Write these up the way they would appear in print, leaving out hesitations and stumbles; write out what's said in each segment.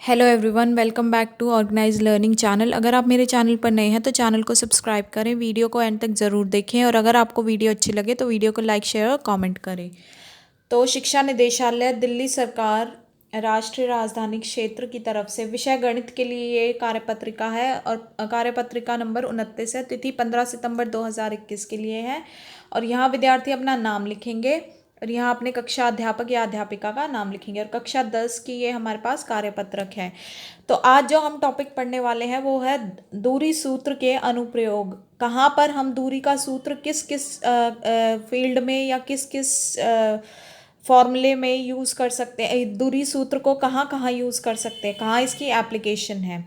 Hello everyone, welcome back to organize learning channel. अगर आप मेरे चैनल पर नए हैं तो चैनल को सब्सक्राइब करें, वीडियो को एंड तक ज़रूर देखें और अगर आपको वीडियो अच्छी लगे तो वीडियो को लाइक शेयर और कमेंट करें। तो शिक्षा निदेशालय दिल्ली सरकार राष्ट्रीय राजधानी क्षेत्र की तरफ से विषय गणित के लिए ये कार्यपत्रिका है और कार्यपत्रिका नंबर 29 है। तिथि 15 सितंबर 2021 के लिए है और यहाँ विद्यार्थी अपना नाम लिखेंगे और यहाँ अपने कक्षा अध्यापक या अध्यापिका का नाम लिखेंगे और कक्षा 10 की ये हमारे पास कार्यपत्रक है। तो आज जो हम टॉपिक पढ़ने वाले हैं वो है दूरी सूत्र के अनुप्रयोग। कहाँ पर हम दूरी का सूत्र किस किस फील्ड में या किस किस फॉर्मूले में यूज़ कर सकते हैं, दूरी सूत्र को कहाँ कहाँ यूज़ कर सकते हैं, कहाँ इसकी एप्लीकेशन है।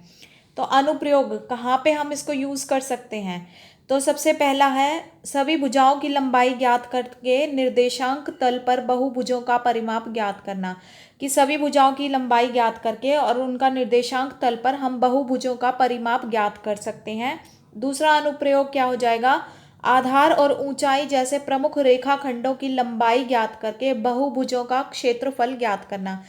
तो अनुप्रयोग कहाँ पे हम इसको यूज़ कर सकते हैं। तो सबसे पहला है सभी भुजाओं की लंबाई ज्ञात करके निर्देशांक तल पर बहुभुजों का परिमाप ज्ञात करना। कि सभी भुजाओं की लंबाई ज्ञात करके और उनका निर्देशांक तल पर हम बहुभुजों का परिमाप ज्ञात कर सकते हैं। दूसरा अनुप्रयोग क्या हो जाएगा, आधार और ऊंचाई जैसे प्रमुख रेखाखंडों की लंबाई ज्ञात करके बहुभुजों का क्षेत्रफल ज्ञात करना।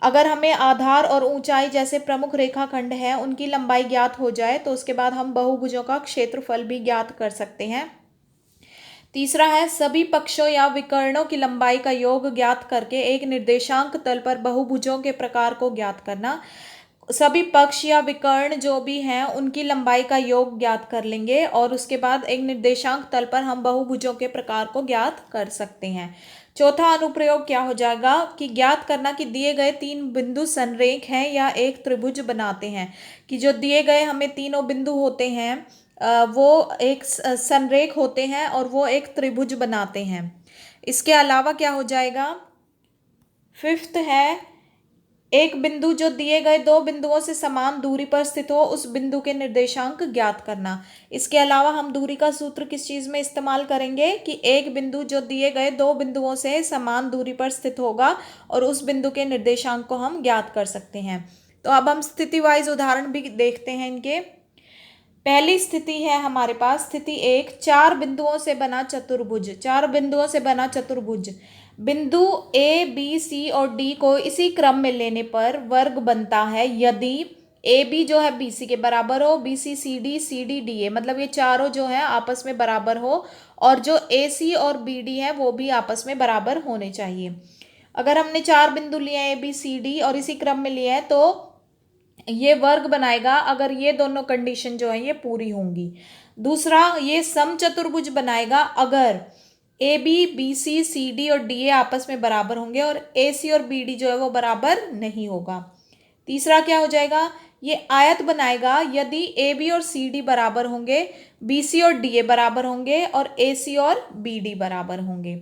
अगर हमें आधार और ऊंचाई जैसे प्रमुख रेखाखंड हैं उनकी लंबाई ज्ञात हो जाए तो उसके बाद हम बहुभुजों का क्षेत्रफल भी ज्ञात कर सकते हैं। तीसरा है सभी पक्षों या विकर्णों की लंबाई का योग ज्ञात करके एक निर्देशांक तल पर बहुभुजों के प्रकार को ज्ञात करना। सभी पक्ष या विकर्ण जो भी हैं उनकी लंबाई का योग ज्ञात कर लेंगे और उसके बाद एक निर्देशांक तल पर हम बहुभुजों के प्रकार को ज्ञात कर सकते हैं। चौथा अनुप्रयोग क्या हो जाएगा कि ज्ञात करना कि दिए गए तीन बिंदु संरेख हैं या एक त्रिभुज बनाते हैं। कि जो दिए गए हमें तीनों बिंदु होते हैं वो एक संरेख होते हैं और वो एक त्रिभुज बनाते हैं। इसके अलावा क्या हो जाएगा, फिफ्थ है एक बिंदु जो दिए गए दो बिंदुओं से समान दूरी पर स्थित हो उस बिंदु के निर्देशांक ज्ञात करना। इसके अलावा हम दूरी का सूत्र किस चीज़ में इस्तेमाल करेंगे कि एक बिंदु जो दिए गए दो बिंदुओं से समान दूरी पर स्थित होगा और उस बिंदु के निर्देशांक को हम ज्ञात कर सकते हैं। तो अब हम स्थिति वाइज उदाहरण भी देखते हैं इनके। पहली स्थिति है हमारे पास स्थिति एक, चार बिंदुओं से बना चतुर्भुज। चार बिंदुओं से बना चतुर्भुज, बिंदु ए बी सी और डी को इसी क्रम में लेने पर वर्ग बनता है यदि ए बी जो है बी सी के बराबर हो, B C C D D A, मतलब ये चारों जो है आपस में बराबर हो और जो ए सी और बी डी है वो भी आपस में बराबर होने चाहिए। अगर हमने चार बिंदु लिए हैं ए बी सी डी और इसी क्रम में लिए हैं तो ये वर्ग बनाएगा अगर ये दोनों कंडीशन जो है ये पूरी होंगी। दूसरा, ये समचतुर्भुज बनाएगा अगर A B B C C D और डी ए आपस में बराबर होंगे और ए सी और बी डी जो है वो बराबर नहीं होगा। तीसरा क्या हो जाएगा, ये आयत बनाएगा यदि ए बी और सी डी बराबर होंगे, बी सी और डी ए बराबर होंगे और ए सी और बी डी बराबर होंगे।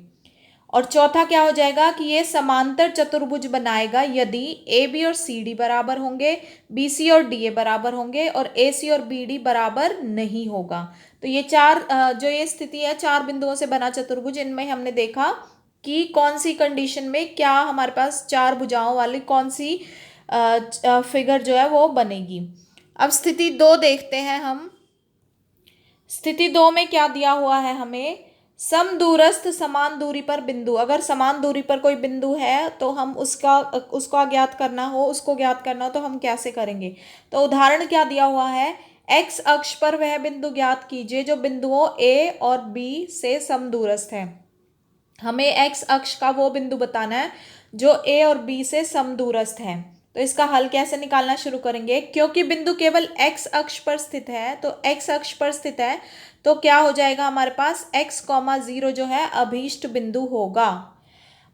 और चौथा क्या हो जाएगा कि ये समांतर चतुर्भुज बनाएगा यदि ए बी और सी डी बराबर होंगे, बी सी और डी ए बराबर होंगे और ए सी और बी डी बराबर नहीं होगा। तो ये चार जो ये स्थिति है चार बिंदुओं से बना चतुर्भुज, इनमें हमने देखा कि कौन सी कंडीशन में क्या हमारे पास चार भुजाओं वाली कौन सी फिगर जो है वो बनेगी। अब स्थिति दो देखते हैं हम। स्थिति दो में क्या दिया हुआ है हमें, समदूरस्थ समान दूरी पर बिंदु। अगर समान दूरी पर कोई बिंदु है तो हम उसका ज्ञात करना हो, उसको ज्ञात करना हो तो हम कैसे करेंगे। तो उदाहरण क्या दिया हुआ है, एक्स अक्ष पर वह बिंदु ज्ञात कीजिए जो बिंदुओं ए और बी से समदूरस्थ है। हमें एक्स अक्ष का वो बिंदु बताना है जो ए और बी से समदूरस्थ है। तो इसका हल कैसे निकालना शुरू करेंगे, क्योंकि बिंदु केवल एक्स अक्ष पर स्थित है तो एक्स अक्ष पर स्थित है तो क्या हो जाएगा हमारे पास x, 0 जो है अभीष्ट बिंदु होगा।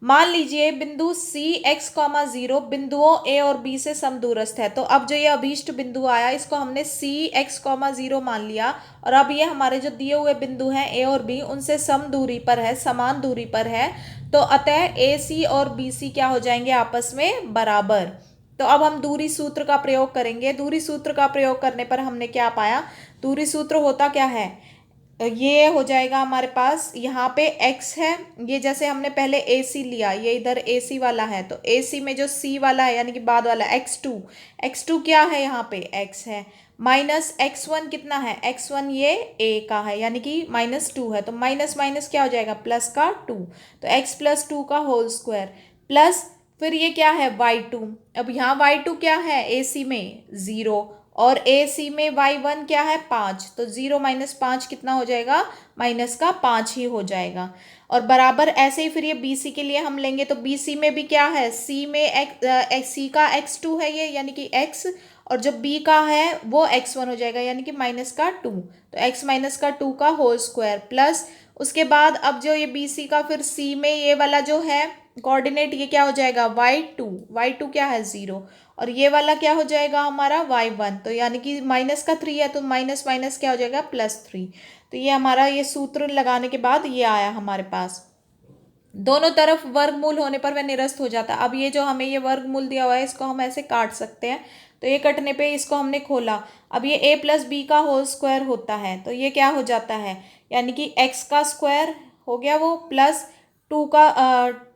मान लीजिए बिंदु C x, 0 बिंदुओं A और B से समदूरस्थ है। तो अब जो ये अभीष्ट बिंदु आया इसको हमने C x, 0 मान लिया और अब ये हमारे जो दिए हुए बिंदु हैं A और B उनसे सम दूरी पर है, समान दूरी पर है। तो अतः AC और BC क्या हो जाएंगे आपस में बराबर। तो अब हम दूरी सूत्र का प्रयोग करेंगे। दूरी सूत्र का प्रयोग करने पर हमने क्या पाया, दूरी सूत्र होता क्या है, ये हो जाएगा हमारे पास यहाँ पे x है, ये जैसे हमने पहले AC लिया ये इधर AC वाला है तो AC में जो C वाला है यानी कि बाद वाला x2 क्या है यहाँ पे x है, माइनस x1 कितना है, x1 ये a का है यानी कि -2 है तो माइनस माइनस क्या हो जाएगा प्लस का 2, तो x + 2 का होल स्क्वायर प्लस फिर ये क्या है y2। अब यहाँ y2 क्या है AC में 0 और AC में y1 क्या है 5, तो 0 माइनस 5 कितना हो जाएगा, माइनस का 5 ही हो जाएगा। और बराबर ऐसे ही फिर ये BC के लिए हम लेंगे तो BC में भी क्या है, C में C का x2 है ये यानी कि x, और जो B का है वो x1 हो जाएगा यानी कि माइनस का 2, तो x माइनस का 2 का होल स्क्वायर प्लस उसके बाद अब जो ये BC का फिर C में ये वाला जो है कोऑर्डिनेट ये क्या हो जाएगा y2 क्या है 0 और ये वाला क्या हो जाएगा हमारा y1, तो यानी कि माइनस का 3 है तो माइनस माइनस क्या हो जाएगा +3। तो ये हमारा ये सूत्र लगाने के बाद ये आया हमारे पास। दोनों तरफ वर्गमूल होने पर वह निरस्त हो जाता है। अब ये जो हमें ये वर्गमूल दिया हुआ है इसको हम ऐसे काट सकते हैं, तो ये कटने पे इसको हमने खोला। अब ये a प्लस बी का होल स्क्वायर होता है तो ये क्या हो जाता है, यानी कि x का स्क्वायर हो गया वो प्लस 2 का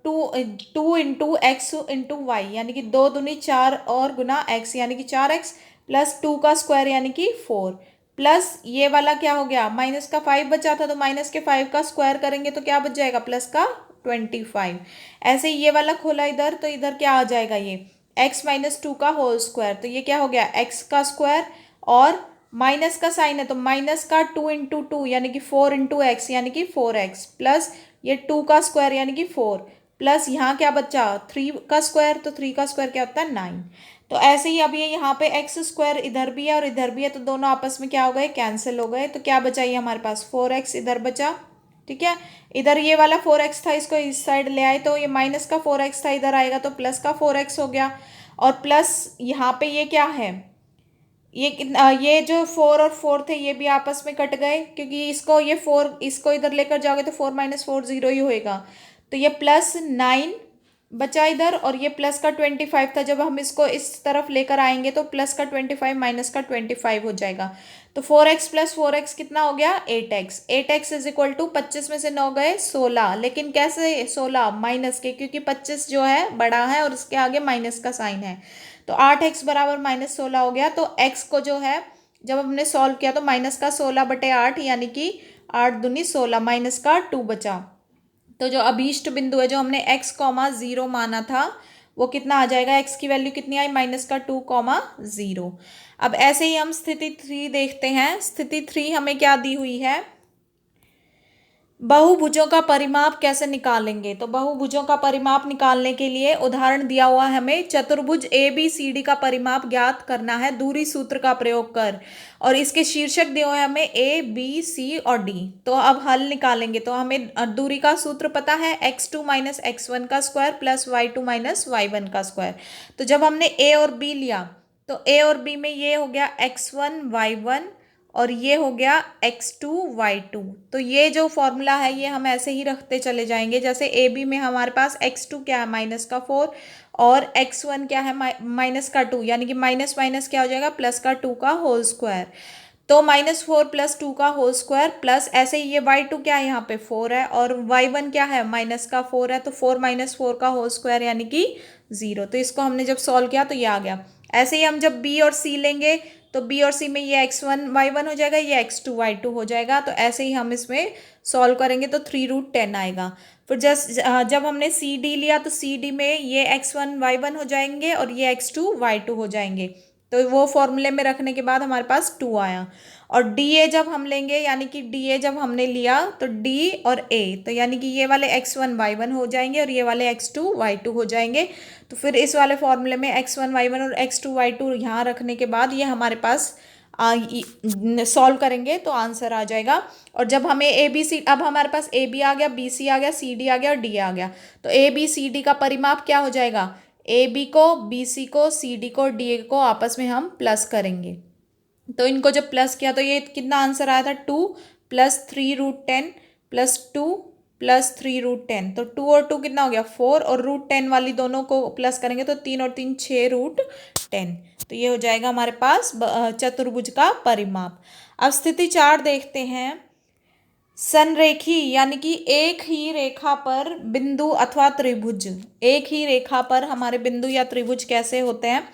2 इंटू एक्स इंटू वाई यानी कि 2 दूनी 4 और गुना x यानी कि 4x प्लस 2 का स्क्वायर यानी कि 4 प्लस ये वाला क्या हो गया, माइनस का 5 बचा था तो माइनस के 5 का स्क्वायर करेंगे तो क्या बच जाएगा, प्लस का 25। ऐसे ही ये वाला खोला इधर तो इधर क्या आ जाएगा, ये x माइनस 2 का होल स्क्वायर, तो ये क्या हो गया x का स्क्वायर और माइनस का साइन है तो माइनस का 2 इंटू 2 यानी कि 4 इंटू एक्स यानी कि 4x प्लस ये 2 का स्क्वायर यानी कि 4 प्लस यहाँ क्या बचा 3 का स्क्वायर, तो 3 का स्क्वायर क्या होता है 9। तो ऐसे ही अब ये यहाँ पे एक्स स्क्वायर इधर भी है और इधर भी है तो दोनों आपस में क्या हो गए, कैंसिल हो गए। तो क्या बचा ये हमारे पास 4x इधर बचा, ठीक है। इधर ये वाला 4x था इसको इस साइड ले आए तो ये माइनस का 4x था इधर आएगा तो प्लस का 4x हो गया। और प्लस यहाँ पे ये क्या है, ये कितना, ये जो 4 और 4 थे ये भी आपस में कट गए क्योंकि इसको ये 4 इसको इधर लेकर जाओगे तो 4 माइनस 4 0 ही होएगा। तो ये +9 बचा इधर और ये प्लस का 25 था, जब हम इसको इस तरफ लेकर आएंगे तो प्लस का 25 माइनस का 25 हो जाएगा। तो 4x प्लस 4x कितना हो गया 8x। 8x is equal to 25 में से 9 गए 16, लेकिन कैसे 16 माइनस के, क्योंकि 25 जो है बड़ा है और इसके आगे माइनस का साइन है। तो 8x बराबर -16 हो गया। तो x को जो है जब हमने सॉल्व किया तो माइनस का 16/8 यानी कि 8 दूनी 16 माइनस का 2 बचा। तो जो अभीष्ट बिंदु है जो हमने x,0 माना था वो कितना आ जाएगा, x की वैल्यू कितनी आई माइनस का 2,0। अब ऐसे ही हम स्थिति 3 देखते हैं। स्थिति 3 हमें क्या दी हुई है, बहुभुजों का परिमाप कैसे निकालेंगे। तो बहुभुजों का परिमाप निकालने के लिए उदाहरण दिया हुआ है हमें, चतुर्भुज ABCD का परिमाप ज्ञात करना है दूरी सूत्र का प्रयोग कर, और इसके शीर्षक दिए हुए हमें A B C और D। तो अब हल निकालेंगे तो हमें दूरी का सूत्र पता है x2 माइनस x1 का square plus y2 minus y1 का स्क्वायर। तो जब हमने A और B लिया तो A और B में ये हो गया x1 y1 और ये हो गया x2 y2। तो ये जो फॉर्मूला है ये हम ऐसे ही रखते चले जाएंगे, जैसे ए बी में हमारे पास x2 क्या है -4 और x1 क्या है माइनस का 2 यानी कि माइनस माइनस क्या हो जाएगा प्लस का 2 का होल स्क्वायर। तो -4 प्लस 2 का होल स्क्वायर प्लस ऐसे ही ये y2 क्या है यहाँ पे 4 है और y1 क्या है माइनस का 4 है, तो 4 माइनस 4 का होल स्क्वायर यानी कि 0। तो इसको हमने जब सॉल्व किया तो ये आ गया। ऐसे ही हम जब b और c लेंगे तो b और c में ये x1 y1 हो जाएगा, ये x2 y2 हो जाएगा। तो ऐसे ही हम इसमें सॉल्व करेंगे तो 3√10 आएगा। फिर जब हमने सी डी लिया तो सी डी में ये x1 y1 हो जाएंगे और ये x2 y2 हो जाएंगे। तो वो फॉर्मूले में रखने के बाद हमारे पास 2 आया। और डी ए जब हम लेंगे यानी कि डी ए जब हमने लिया तो डी और ए तो यानी कि ये वाले x1 y1 हो जाएंगे और ये वाले x2 y2 हो जाएंगे। तो फिर इस वाले फॉर्मूले में x1 y1 और x2 y2 यहाँ रखने के बाद ये हमारे पास सॉल्व करेंगे तो आंसर आ जाएगा। और जब हमें ए बी सी, अब हमारे पास ए बी आ गया, बी सी आ गया, सी डी आ गया और डी आ गया, तो ए बी सी डी का परिमाप क्या हो जाएगा, ए बी को बी सी को सी डी को डी ए को आपस में हम प्लस करेंगे। तो इनको जब प्लस किया तो ये कितना आंसर आया था 2 प्लस 3√10 प्लस 2 प्लस 3√10। तो 2 और 2 कितना हो गया 4 और √10 वाली दोनों को प्लस करेंगे तो 3 और 3 6√10। तो ये हो जाएगा हमारे पास चतुर्भुज का परिमाप। अब स्थिति 4 देखते हैं। संरेखी यानी कि एक ही रेखा पर बिंदु अथवा त्रिभुज, एक ही रेखा पर हमारे बिंदु या त्रिभुज कैसे होते हैं।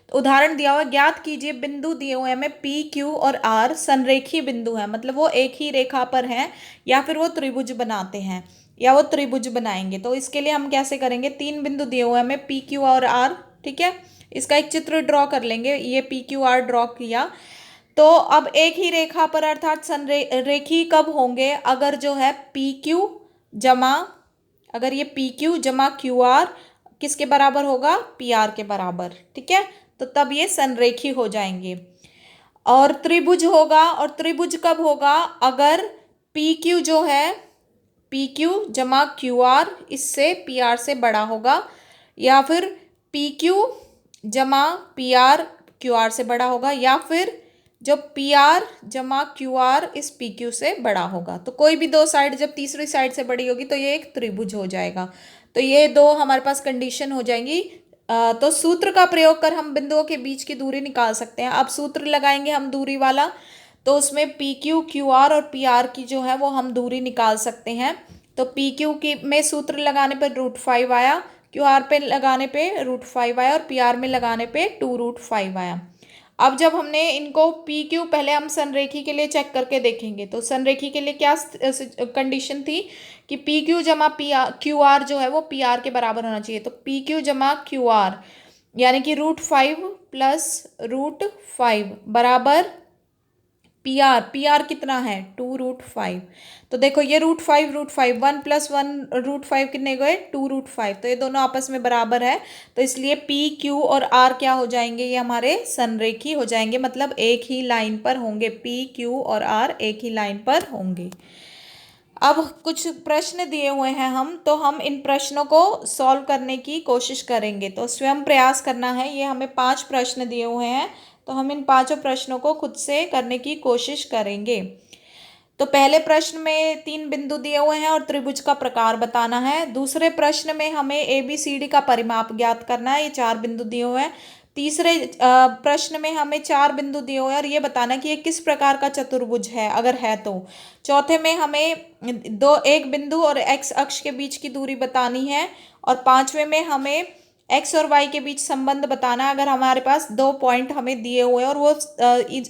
तो उदाहरण दिया हुआ, ज्ञात कीजिए बिंदु दिए हुए हमें P Q और R संरेखी बिंदु है, मतलब वो एक ही रेखा पर हैं या फिर वो त्रिभुज बनाते हैं। या वो त्रिभुज बनाएंगे। तो इसके लिए हम कैसे करेंगे, 3 बिंदु दिए हुए हैं हमें पी क्यू और आर, ठीक है। इसका एक चित्र ड्रॉ कर लेंगे, ये पी क्यू आर ड्रॉ किया। तो अब एक ही रेखा पर अर्थात संरेखी कब होंगे, अगर जो है पी क्यू जमा, अगर ये पी क्यू जमा क्यू आर किसके बराबर होगा, पी आर के बराबर, ठीक है। तो तब ये संरेखी हो जाएंगे। और त्रिभुज होगा, और त्रिभुज कब होगा, अगर पी क्यू जो है पी क्यू जमा क्यू आर इससे पी आर से बड़ा होगा, या फिर पी क्यू जमा पी आर क्यू आर से बड़ा होगा, या फिर जो पी आर जमा क्यू आर इस पी क्यू से बड़ा होगा। तो कोई भी दो साइड जब तीसरी साइड से बड़ी होगी तो ये एक त्रिभुज हो जाएगा। तो ये दो हमारे पास कंडीशन हो जाएंगी। तो सूत्र का प्रयोग कर हम बिंदुओं के बीच की दूरी निकाल सकते हैं। अब सूत्र लगाएंगे हम दूरी वाला, तो उसमें पी क्यू क्यू आर और पी आर की जो है वो हम दूरी निकाल सकते हैं। तो पी क्यू की में सूत्र लगाने पर √5 आया, क्यू आर पे लगाने पे √5 आया, और पी आर में लगाने पे 2√5 आया। अब जब हमने इनको पी क्यू, पहले हम संरेखी के लिए चेक करके देखेंगे। तो संरेखी के लिए क्या कंडीशन थी कि पी क्यू जमा पी आर क्यू आर जो है वो पी आर के बराबर होना चाहिए। तो पी क्यू जमा क्यू आर यानी कि √5 प्लस √5 बराबर पी आर कितना है 2√5। तो देखो ये √5 1 + 1 √5 कितने गए 2√5। तो ये दोनों आपस में बराबर है, तो इसलिए पी क्यू और आर क्या हो जाएंगे, ये हमारे संरेखी हो जाएंगे, मतलब एक ही लाइन पर होंगे। पी क्यू और आर एक ही लाइन पर होंगे। अब कुछ प्रश्न दिए हुए हैं हम, तो हम इन प्रश्नों को सॉल्व करने की कोशिश करेंगे। तो स्वयं प्रयास करना है। ये हमें 5 प्रश्न दिए हुए हैं, तो हम इन 5 प्रश्नों को खुद से करने की कोशिश करेंगे। तो पहले प्रश्न में 3 बिंदु दिए हुए हैं और त्रिभुज का प्रकार बताना है। दूसरे प्रश्न में हमें ए बी सी डी का परिमाप ज्ञात करना है, ये 4 बिंदु दिए हुए हैं। तीसरे प्रश्न में हमें 4 बिंदु दिए हुए हैं और ये बताना कि ये किस प्रकार का चतुर्भुज है, अगर है तो। चौथे में हमें एक बिंदु और एक्स अक्ष के बीच की दूरी बतानी है, और पांचवें में हमें एक्स और वाई के बीच संबंध बताना है, अगर हमारे पास 2 पॉइंट हमें दिए हुए हैं और वो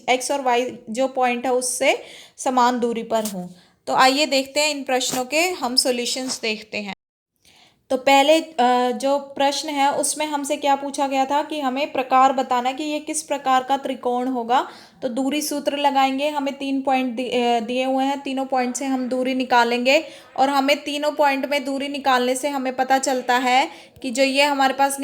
एक्स और वाई जो पॉइंट है उससे समान दूरी पर हों। तो आइए देखते हैं इन प्रश्नों के हम सॉल्यूशंस देखते हैं। तो पहले जो प्रश्न है उसमें हमसे क्या पूछा गया था कि हमें प्रकार बताना कि ये किस प्रकार का त्रिकोण होगा। तो दूरी सूत्र लगाएंगे, हमें 3 पॉइंट दिए हुए हैं, तीनों पॉइंट से हम दूरी निकालेंगे, और हमें तीनों पॉइंट में दूरी निकालने से हमें पता चलता है कि जो ये हमारे पास,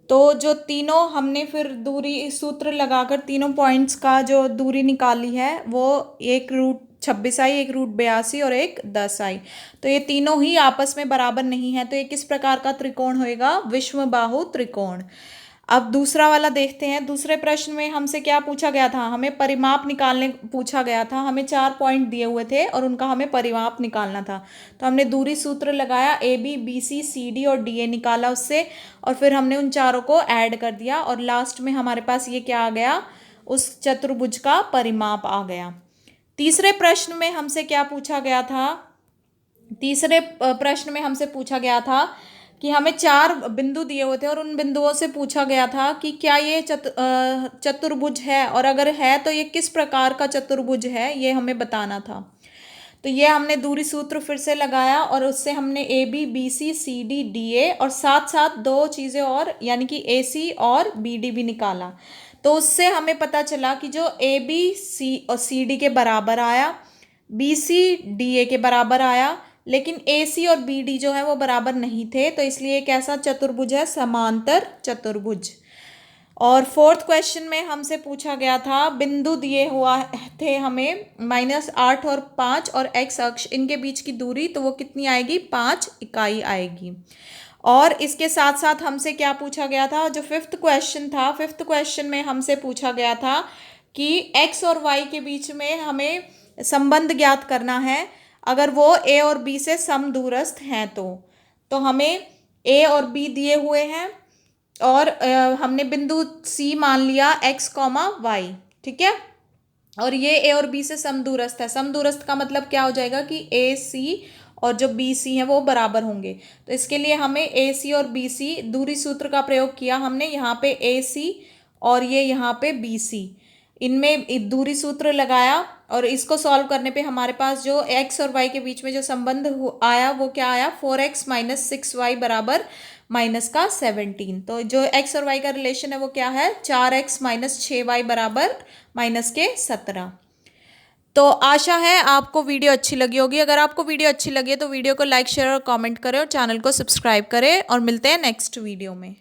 तो जो तीनों हमने फिर दूरी सूत्र लगाकर तीनों पॉइंट्स का जो दूरी निकाली है वो एक √26 आई, एक √82 और एक 10 आई। तो ये तीनों ही आपस में बराबर नहीं है, तो ये किस प्रकार का त्रिकोण होएगा, विषमबाहु त्रिकोण। अब दूसरा वाला देखते हैं। दूसरे प्रश्न में हमसे क्या पूछा गया था, हमें परिमाप निकालने पूछा गया था। हमें 4 पॉइंट दिए हुए थे और उनका हमें परिमाप निकालना था। तो हमने दूरी सूत्र लगाया, A B B C C D और डी ए निकाला उससे, और फिर हमने उन चारों को ऐड कर दिया, और लास्ट में हमारे पास ये क्या आ गया, उस चतुर्भुज का परिमाप आ गया। तीसरे प्रश्न में हमसे क्या पूछा गया था, तीसरे प्रश्न में हमसे पूछा गया था कि हमें 4 बिंदु दिए हुए थे और उन बिंदुओं से पूछा गया था कि क्या ये चतुर्भुज है, और अगर है तो ये किस प्रकार का चतुर्भुज है, ये हमें बताना था। तो ये हमने दूरी सूत्र फिर से लगाया, और उससे हमने A B B C C D D A और साथ साथ 2 चीज़ें और यानी कि ए सी और बी डी भी निकाला। तो उससे हमें पता चला कि जो ए बी सी और सी डी के बराबर आया, बी सी डी ए के बराबर आया, लेकिन ए सी और बी डी जो है वो बराबर नहीं थे। तो इसलिए एक ऐसा चतुर्भुज है समांतर चतुर्भुज। और फोर्थ क्वेश्चन में हमसे पूछा गया था, बिंदु दिए हुआ थे हमें -8 और 5 और एक्स अक्ष, इनके बीच की दूरी, तो वो कितनी आएगी, 5 इकाई आएगी। और इसके साथ साथ हमसे क्या पूछा गया था, जो फिफ्थ क्वेश्चन था, फिफ्थ क्वेश्चन में हमसे पूछा गया था कि एक्स और वाई के बीच में हमें संबंध ज्ञात करना है, अगर वो ए और बी से समदूरस्थ हैं तो हमें ए और बी दिए हुए हैं, और हमने बिंदु सी मान लिया x, y, ठीक है, और ये ए और बी से समदूरस्थ है। समदूरस्थ का मतलब क्या हो जाएगा कि ए सी और जो बी सी है वो बराबर होंगे। तो इसके लिए हमें ए सी और बी सी, दूरी सूत्र का प्रयोग किया हमने, यहाँ पे ए सी और ये यहाँ पे बी सी, इनमें दूरी सूत्र लगाया, और इसको सॉल्व करने पे हमारे पास जो x और y के बीच में जो संबंध आया वो क्या आया, 4x माइनस 6y बराबर माइनस का 17। तो जो x और y का रिलेशन है वो क्या है, 4x माइनस 6y बराबर माइनस के 17। तो आशा है आपको वीडियो अच्छी लगी होगी। अगर आपको वीडियो अच्छी लगी है तो वीडियो को लाइक शेयर और कमेंट करें और चैनल को सब्सक्राइब करें, और मिलते हैं नेक्स्ट वीडियो में।